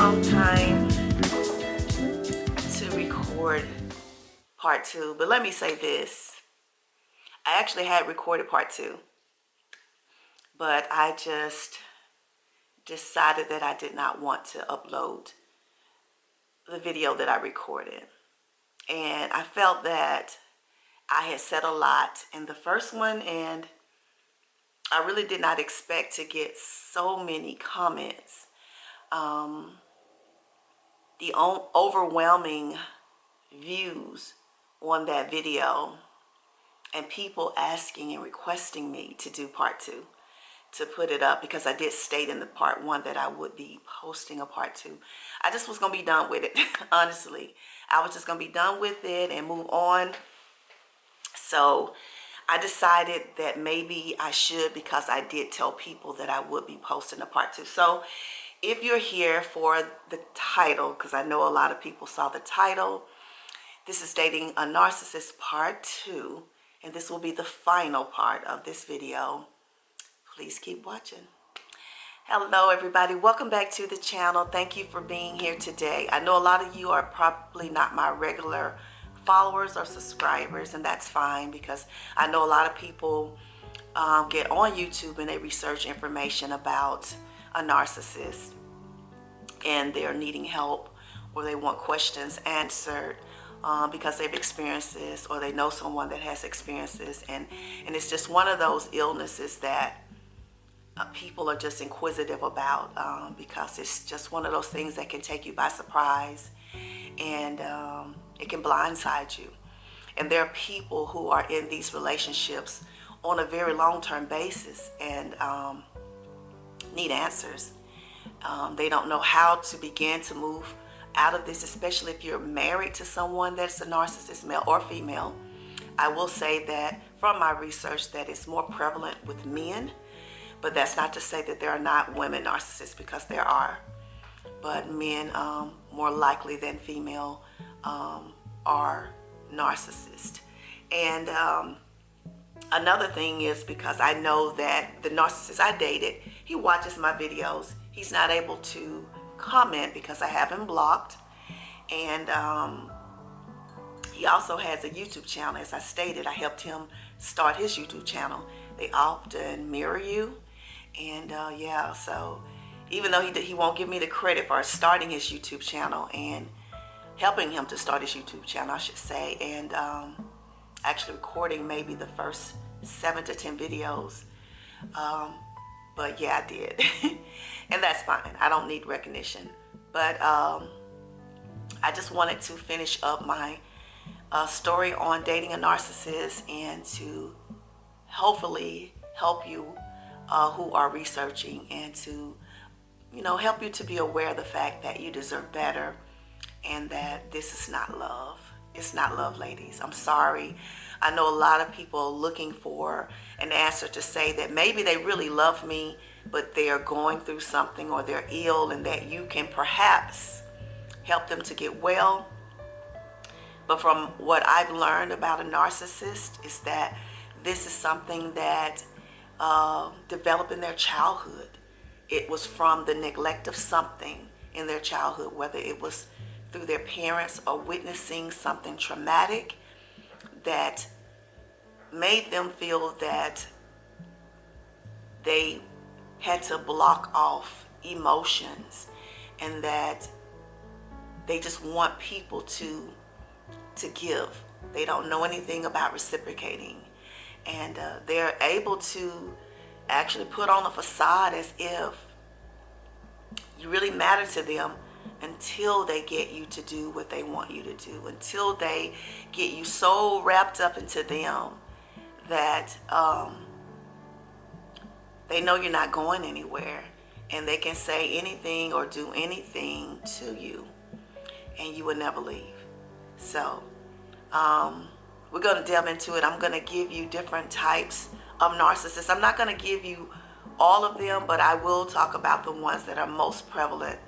long time to record part 2, but let me say this. I actually had recorded part 2, but I just decided that I did not want to upload the video that I recorded. And I felt that I had said a lot in the first one, and I really did not expect to get so many comments. The overwhelming views on that video, and people asking and requesting me to do part 2, to put it up, because I did state in the part 1 that I would be posting a part 2. I just was going to be done with it. Honestly, I was just going to be done with it and move on. So I decided that maybe I should, because I did tell people that I would be posting a part 2. So if you're here for the title, because I know a lot of people saw the title, this is Dating a Narcissist part 2, and this will be the final part of this video. Please keep watching. Hello everybody, welcome back to the channel. Thank you for being here today. I know a lot of you are probably not my regular followers or subscribers, and that's fine, because I know a lot of people get on YouTube and they research information about a narcissist, and they're needing help, or they want questions answered because they've experienced this, or they know someone that has experienced this, and it's just one of those illnesses that people are just inquisitive about, because it's just one of those things that can take you by surprise, and it can blindside you. And there are people who are in these relationships on a very long-term basis and need answers. They don't know how to begin to move out of this, especially if you're married to someone that's a narcissist, male or female. I will say that from my research that it's more prevalent with men, but that's not to say that there are not women narcissists, because there are. But men, more likely than female, are narcissists. And another thing is, because I know that the narcissist I dated, he watches my videos. He's not able to comment because I have him blocked. And he also has a YouTube channel. As I stated, I helped him start his YouTube channel. They often mirror you. And yeah, so even though he won't give me the credit for starting his YouTube channel and helping him to start his YouTube channel, I should say, and actually recording maybe the first 7 to 10 videos. But yeah, I did. And that's fine. I don't need recognition. But I just wanted to finish up my story on dating a narcissist, and to hopefully help you who are researching, and to, help you to be aware of the fact that you deserve better, and that this is not love. It's not love, ladies. I'm sorry. I know a lot of people are looking for an answer to say that maybe they really love me, but they are going through something, or they're ill, and that you can perhaps help them to get well. But from what I've learned about a narcissist is that this is something that developed in their childhood. It was from the neglect of something in their childhood, whether it was through their parents or witnessing something traumatic that made them feel that they had to block off emotions, and that they just want people to give. They don't know anything about reciprocating, and they're able to actually put on a facade as if you really matter to them, until they get you to do what they want you to do, until they get you so wrapped up into them that they know you're not going anywhere, and they can say anything or do anything to you, and you will never leave. So we're going to delve into it. I'm going to give you different types of narcissists. I'm not going to give you all of them, but I will talk about the ones that are most prevalent.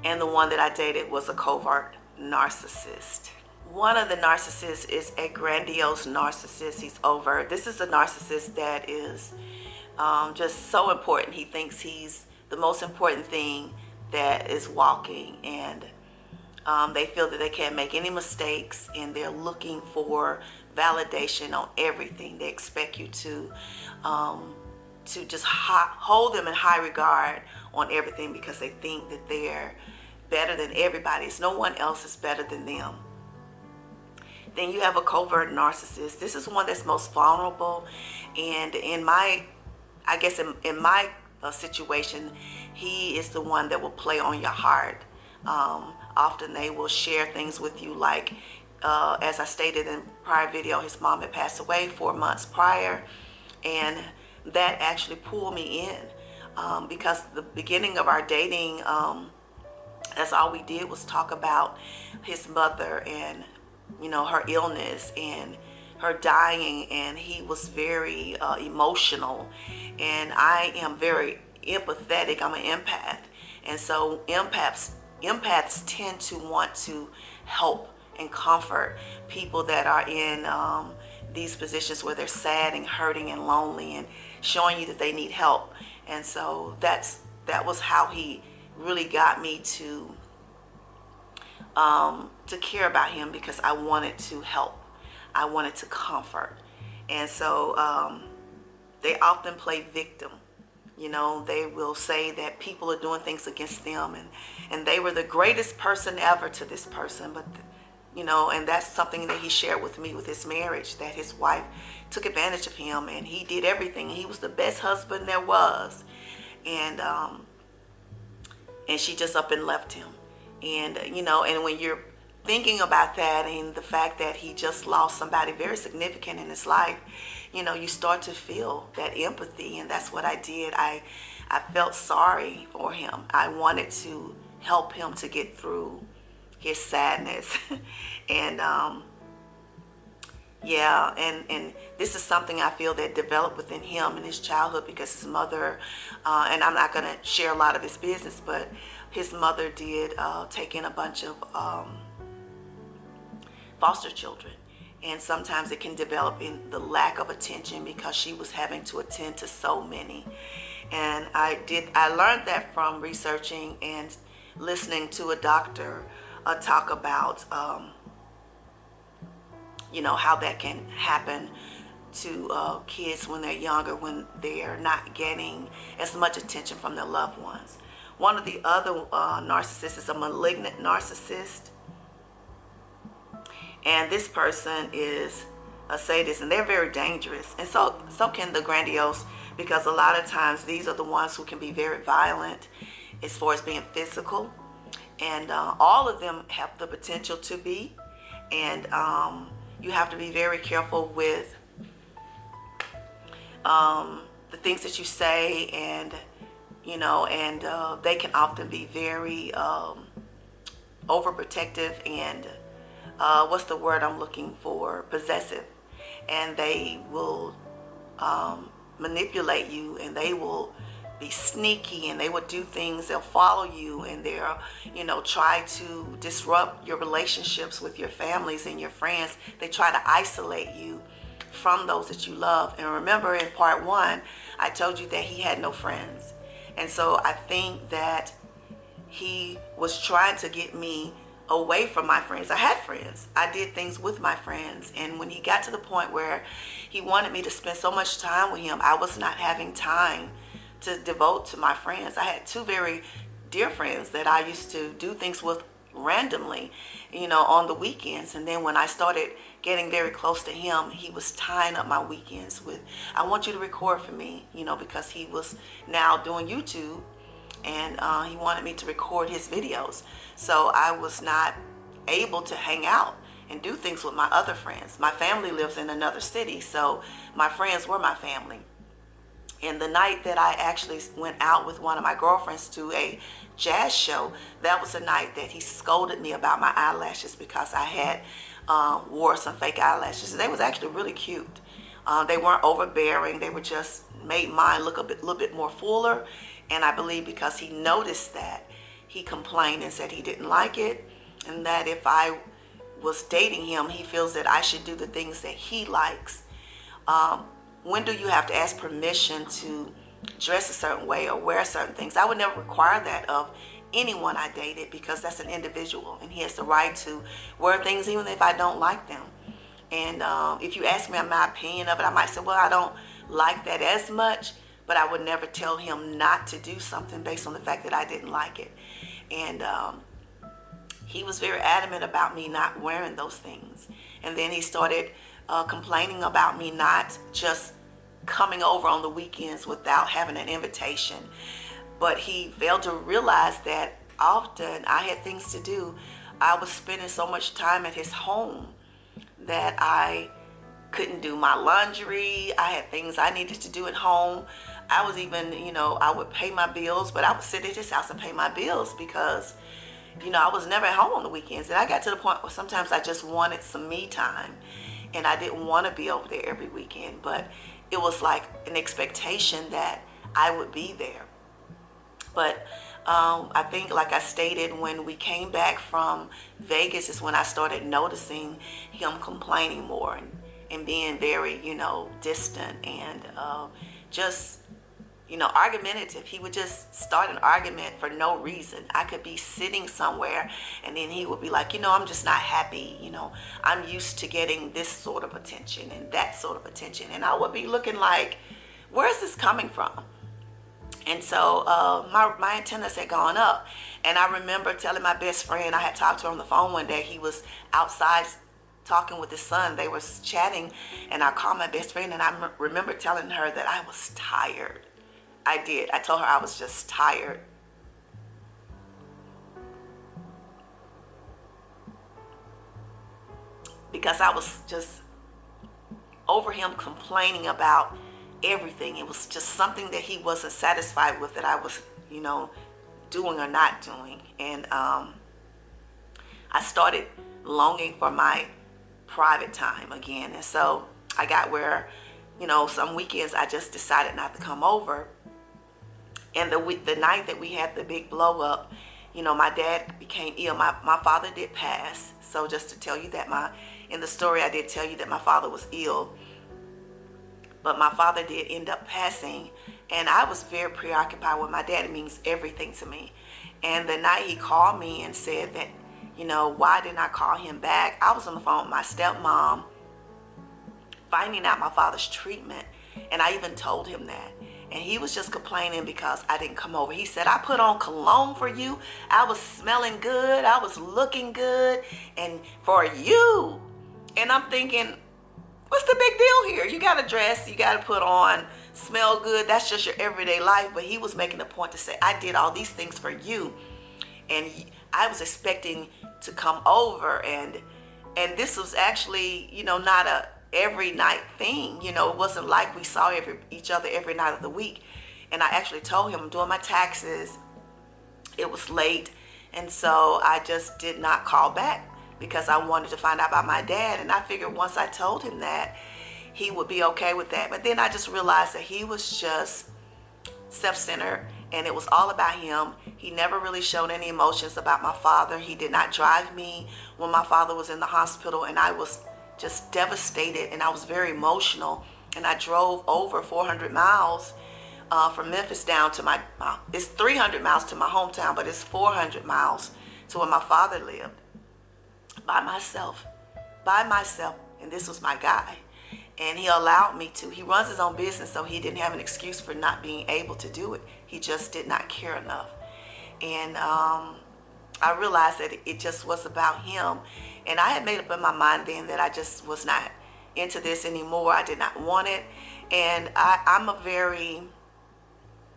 And the one that I dated was a covert narcissist. One of the narcissists is a grandiose narcissist. He's overt. This is a narcissist that is just so important. He thinks he's the most important thing that is walking, and they feel that they can't make any mistakes, and they're looking for validation on everything. They expect you to just hold them in high regard on everything because they think that they're better than everybody. It's no one else is better than them. Then you have a covert narcissist. This is one that's most vulnerable, and in my situation, he is the one that will play on your heart. Often they will share things with you like, as I stated in prior video, his mom had passed away 4 months prior, and that actually pulled me in because the beginning of our dating, that's all we did was talk about his mother and her illness and her dying, and he was very emotional, and I am very empathetic. I'm an empath, and so empaths tend to want to help and comfort people that are in these positions where they're sad and hurting and lonely, and showing you that they need help. And so that was how he really got me to care about him, because I wanted to help. I wanted to comfort. And so they often play victim. They will say that people are doing things against them, and they were the greatest person ever to this person. But, and that's something that he shared with me with his marriage, that his wife took advantage of him, and he did everything. He was the best husband there was. And she just up and left him. And, and when you're thinking about that and the fact that he just lost somebody very significant in his life, you start to feel that empathy, and that's what I did. I felt sorry for him. I wanted to help him to get through his sadness. And and this is something I feel that developed within him in his childhood, because his mother, and I'm not going to share a lot of his business, but his mother did take in a bunch of foster children. And sometimes it can develop in the lack of attention because she was having to attend to so many. And I learned that from researching and listening to a doctor talk about how that can happen to kids when they're younger, when they're not getting as much attention from their loved ones. One of the other narcissists is a malignant narcissist. And this person is a sadist, and they're very dangerous. And so can the grandiose, because a lot of times these are the ones who can be very violent as far as being physical. And all of them have the potential to be. And you have to be very careful with the things that you say, and they can often be very overprotective and what's the word I'm looking for? Possessive. And they will manipulate you, and they will be sneaky, and they will do things. They'll follow you, and they'll try to disrupt your relationships with your families and your friends. They try to isolate you from those that you love. And remember, in part 1, I told you that he had no friends. And so I think that he was trying to get me away from my friends. I had friends. I did things with my friends. And when he got to the point where he wanted me to spend so much time with him, I was not having time to devote to my friends. I had 2 very dear friends that I used to do things with randomly, on the weekends. And then when I started getting very close to him, he was tying up my weekends with, I want you to record for me, because he was now doing YouTube, and he wanted me to record his videos. So I was not able to hang out and do things with my other friends. My family lives in another city, so my friends were my family. And the night that I actually went out with one of my girlfriends to a jazz show, that was the night that he scolded me about my eyelashes, because I had wore some fake eyelashes. They was actually really cute. They weren't overbearing. They were just made mine look a little bit more fuller. And I believe because he noticed that, he complained and said he didn't like it, and that if I was dating him, he feels that I should do the things that he likes. When do you have to ask permission to dress a certain way or wear certain things? I would never require that of anyone I dated, because that's an individual and he has the right to wear things even if I don't like them. And if you ask me my opinion of it, I might say, well, I don't like that as much, but I would never tell him not to do something based on the fact that I didn't like it. And he was very adamant about me not wearing those things. And then he started complaining about me not just coming over on the weekends without having an invitation. But he failed to realize that often I had things to do. I was spending so much time at his home that I couldn't do my laundry. I had things I needed to do at home. I was even, I would pay my bills, but I would sit at his house and pay my bills because, I was never at home on the weekends. And I got to the point where sometimes I just wanted some me time and I didn't want to be over there every weekend, but it was like an expectation that I would be there. But I think, like I stated, when we came back from Vegas is when I started noticing him complaining more and being very, distant and just, argumentative. He would just start an argument for no reason. I could be sitting somewhere and then he would be like, I'm just not happy. I'm used to getting this sort of attention and that sort of attention. And I would be looking like, where's this coming from? And so my antennas had gone up. And I remember telling my best friend, I had talked to her on the phone one day. He was outside talking with his son. They were chatting, and I called my best friend, and I remember telling her that I was tired. I did. I told her I was just tired. Because I was just over him complaining about everything. It was just something that he wasn't satisfied with that I was, doing or not doing. And I started longing for my private time again. And so I got where, some weekends I just decided not to come over. And the night that we had the big blow up, my dad became ill. My father did pass. So just to tell you that in the story I did tell you that my father was ill. But my father did end up passing, and I was very preoccupied with my dad. It means everything to me. And the night he called me and said that, why didn't I call him back? I was on the phone with my stepmom, finding out my father's treatment, and I even told him that. And he was just complaining because I didn't come over. He said, I put on cologne for you. I was smelling good. I was looking good. And for you. And I'm thinking, what's the big deal here? You got to dress, you got to put on, smell good. That's just your everyday life. But he was making a point to say, I did all these things for you. And I was expecting to come over. And this was actually, not a every night thing. It wasn't like we saw each other every night of the week. And I actually told him I'm doing my taxes. It was late. And so I just did not call back, because I wanted to find out about my dad. And I figured once I told him that, he would be okay with that. But then I just realized that he was just self-centered and it was all about him. He never really showed any emotions about my father. He did not drive me when my father was in the hospital, and I was just devastated and I was very emotional. And I drove over 400 miles from Memphis down to it's 300 miles to my hometown, but it's 400 miles to where my father lived. By myself, and this was my guy, and he allowed me to. He runs his own business, so he didn't have an excuse for not being able to do it. He just did not care enough. And I realized that it just was about him, and I had made up in my mind then that I just was not into this anymore. I did not want it. And I'm a very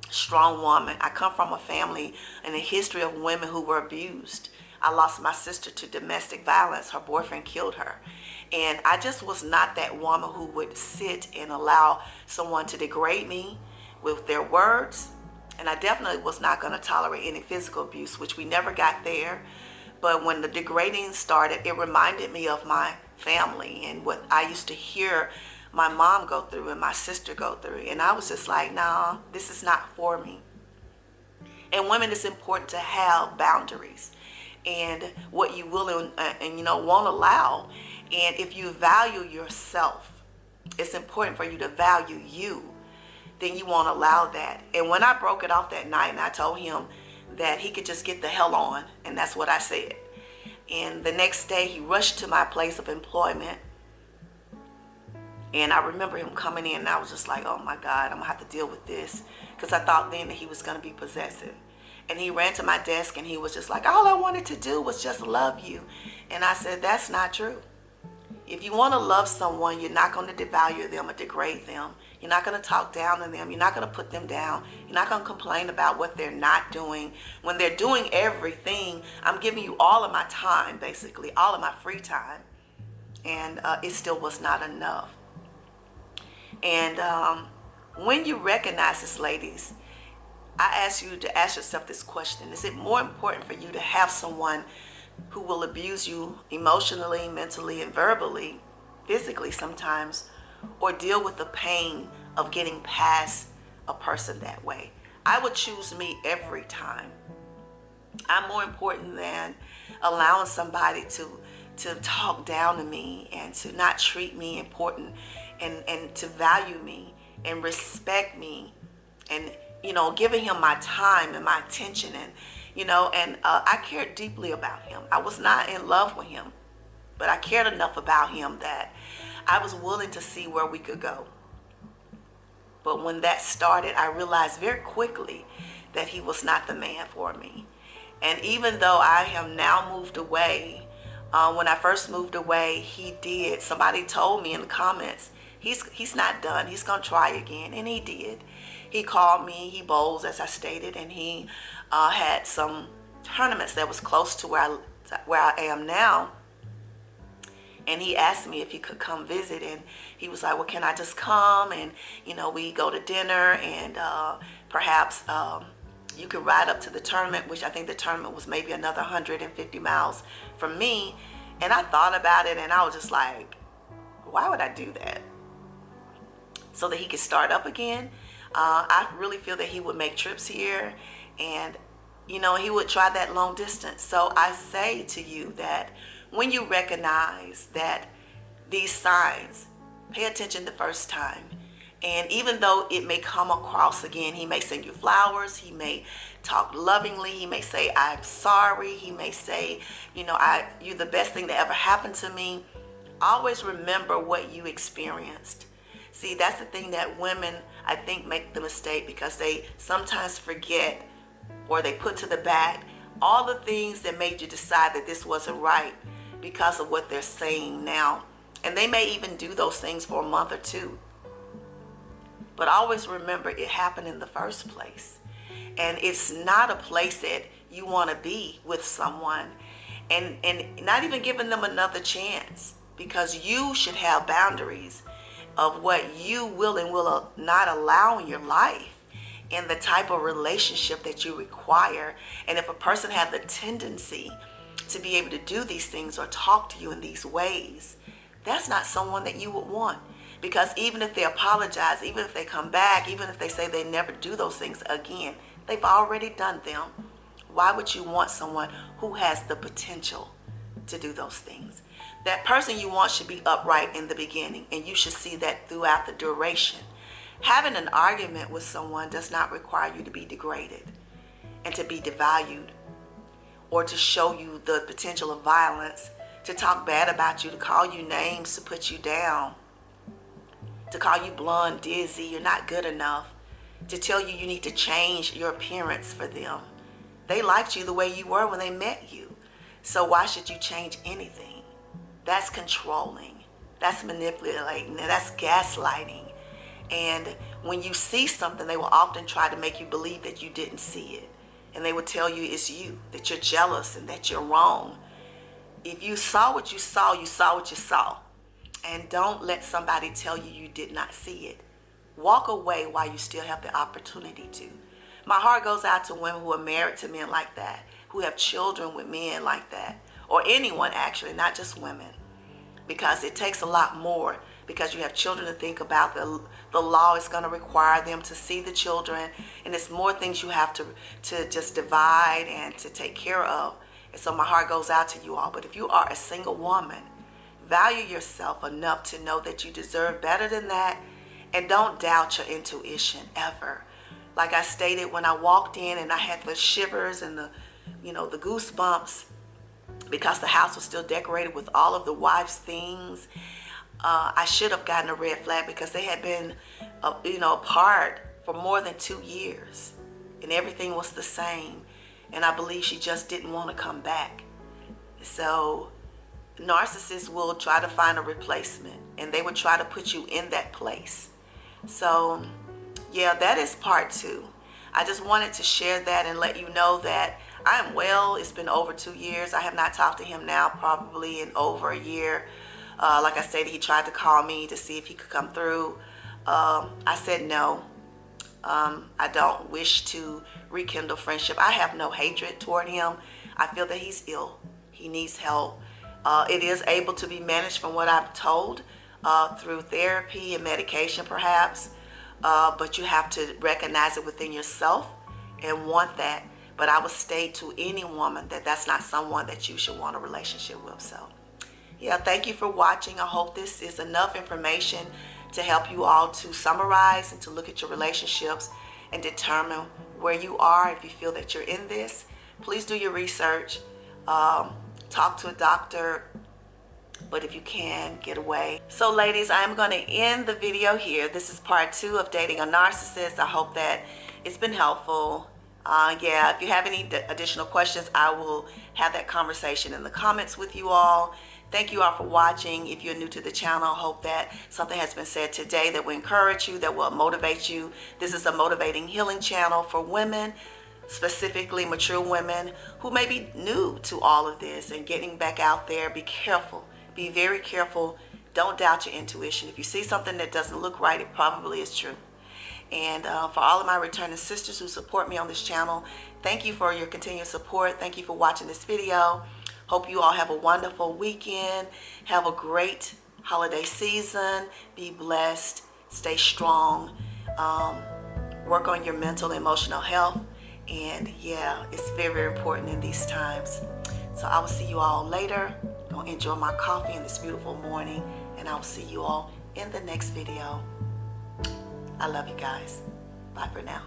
strong woman. I come from a family and a history of women who were abused. I lost my sister to domestic violence. Her boyfriend killed her. And I just was not that woman who would sit and allow someone to degrade me with their words. And I definitely was not going to tolerate any physical abuse, which we never got there. But when the degrading started, it reminded me of my family and what I used to hear my mom go through and my sister go through. And I was just like, nah, this is not for me. And women, it's important to have boundaries and what you will and won't allow. And if you value yourself, it's important for you to value you, then you won't allow that. And when I broke it off that night and I told him that he could just get the hell on, and that's what I said. And the next day he rushed to my place of employment, and I remember him coming in, and I was just like, oh my God, I'm gonna have to deal with this, because I thought then that he was gonna be possessive. And he ran to my desk and he was just like, all I wanted to do was just love you. And I said, that's not true. If you want to love someone, you're not going to devalue them or degrade them. You're not going to talk down on them. You're not going to put them down. You're not going to complain about what they're not doing. When they're doing everything, I'm giving you all of my time, basically, all of my free time. And it still was not enough. And when you recognize this, ladies, I ask you to ask yourself this question. Is it more important for you to have someone who will abuse you emotionally, mentally, and verbally, physically sometimes, or deal with the pain of getting past a person that way? I would choose me every time. I'm more important than allowing somebody to talk down to me and to not treat me important and to value me and respect me and giving him my time and my attention, and I cared deeply about him. I was not in love with him, but I cared enough about him that I was willing to see where we could go. But when that started, I realized very quickly that he was not the man for me. And even though I have now moved away, when I first moved away, somebody told me in the comments, he's not done, he's gonna try again, and he did. He called me, he bowls, as I stated, and he had some tournaments that was close to where I am now. And he asked me if he could come visit, and he was like, well, can I just come? And, we go to dinner, and perhaps you could ride up to the tournament, which I think the tournament was maybe another 150 miles from me. And I thought about it, and I was just like, why would I do that? So that he could start up again. I really feel that he would make trips here, and he would try that long distance. So I say to you that when you recognize that these signs, pay attention the first time. And even though it may come across again, he may send you flowers, he may talk lovingly, he may say, I'm sorry, he may say, you're the best thing that ever happened to me. Always remember what you experienced. See, that's the thing that women, I think, make the mistake, because they sometimes forget, or they put to the back all the things that made you decide that this wasn't right because of what they're saying now. And they may even do those things for a month or two. But always remember, it happened in the first place. And it's not a place that you want to be with someone, and not even giving them another chance, because you should have boundaries of what you will and will not allow in your life, and the type of relationship that you require. And if a person has the tendency to be able to do these things or talk to you in these ways, that's not someone that you would want. Because even if they apologize, even if they come back, even if they say they never do those things again, they've already done them. Why would you want someone who has the potential to do those things? That person you want should be upright in the beginning, and you should see that throughout the duration. Having an argument with someone does not require you to be degraded and to be devalued, or to show you the potential of violence, to talk bad about you, to call you names, to put you down, to call you blonde, dizzy, you're not good enough, to tell you you need to change your appearance for them. They liked you the way you were when they met you. So why should you change anything? That's controlling. That's manipulating. That's gaslighting. And when you see something, they will often try to make you believe that you didn't see it. And they will tell you it's you, that you're jealous and that you're wrong. If you saw what you saw, you saw what you saw. And don't let somebody tell you you did not see it. Walk away while you still have the opportunity to. My heart goes out to women who are married to men like that, who have children with men like that, or anyone actually, not just women, because it takes a lot more, because you have children to think about. The law is going to require them to see the children, and it's more things you have to just divide and to take care of. And so my heart goes out to you all. But if you are a single woman, value yourself enough to know that you deserve better than that, and don't doubt your intuition ever. like I stated, when I walked in and I had the shivers and the, the goosebumps, because the house was still decorated with all of the wife's things. I should have gotten a red flag, because they had been, apart for more than 2 years, and everything was the same. And I believe she just didn't want to come back. So narcissists will try to find a replacement, and they would try to put you in that place. So yeah, that is part 2. I just wanted to share that and let you know that I am well. It's been over 2 years. I have not talked to him now probably in over a year. Like I said, he tried to call me to see if he could come through. I said no. I don't wish to rekindle friendship. I have no hatred toward him. I feel that he's ill. He needs help. It is able to be managed, from what I'm told, through therapy and medication perhaps. But you have to recognize it within yourself and want that. But I would state to any woman that that's not someone that you should want a relationship with. So yeah, thank you for watching. I hope this is enough information to help you all to summarize and to look at your relationships and determine where you are. If you feel that you're in this, please do your research. Talk to a doctor, but if you can, get away. So ladies, I'm going to end the video here. This is part 2 of dating a narcissist. I hope that it's been helpful. Yeah, if you have any additional questions, I will have that conversation in the comments with you all. Thank you all for watching. If you're new to the channel, I hope that something has been said today that will encourage you, that will motivate you. This is a motivating healing channel for women, specifically mature women who may be new to all of this and getting back out there. Be careful. Be very careful. Don't doubt your intuition. If you see something that doesn't look right, it probably is true. And for all of my returning sisters who support me on this channel, thank you for your continued support. Thank you for watching this video. Hope you all have a wonderful weekend. Have a great holiday season. Be blessed. Stay strong. Work on your mental and emotional health. And yeah, it's very, very important in these times. So I will see you all later. Go enjoy my coffee in this beautiful morning. And I will see you all in the next video. I love you guys. Bye for now.